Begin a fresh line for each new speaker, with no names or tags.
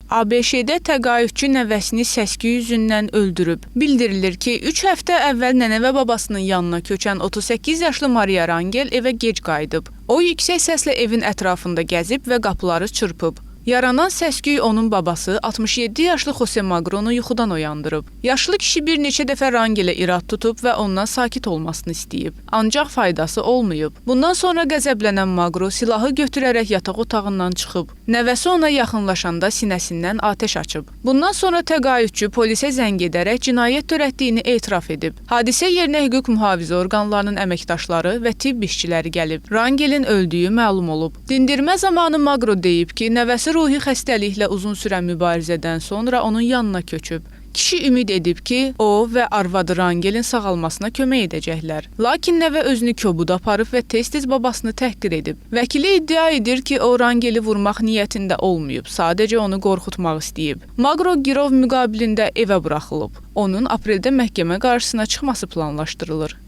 ABŞ-də təqaüdçü nəvəsini səs-küy yüzündən öldürüb. Bildirilir ki, 3 həftə əvvəl nənə və babasının yanına köçən 38 yaşlı Maria Rangel evə gec qayıdıb. O, yüksək səslə evin ətrafında gəzib və qapıları çırpıb. Yaranan səs-küy onun babası 67 yaşlı Jose Magronu yuxudan oyandırıb. Yaşlı kişi bir neçə dəfə Rangelə irad tutub və ondan sakit olmasını istəyib. Ancaq faydası olmayıb. Bundan sonra qəzəblənən Magro silahı götürərək yataq otağından çıxıb. Nəvəsi ona yaxınlaşanda sinəsindən atəş açıb. Bundan sonra təqaüdçü polisə zəng edərək cinayət törətdiyini etiraf edib. Hadisə yerinə hüquq mühafizə orqanlarının əməkdaşları və tibb işçiləri gəlib. Rangelin öldüyü məlum olub. Dindirmə zamanı Magro deyib ki, nəvəsi ruhi xəstəliklə uzun sürən mübarizədən sonra onun yanına köçüb. Kişi ümid edib ki, o və arvadı Rangelin sağalmasına kömək edəcəklər. Lakin nəvə özünü kobud aparıb və tez-tez babasını təhqir edib. Vəkili iddia edir ki, o Rangeli vurmaq niyyətində olmayıb, sadəcə onu qorxutmaq istəyib. Magro girov müqabilində evə buraxılıb. Onun apreldə məhkəmə qarşısına çıxması planlaşdırılır.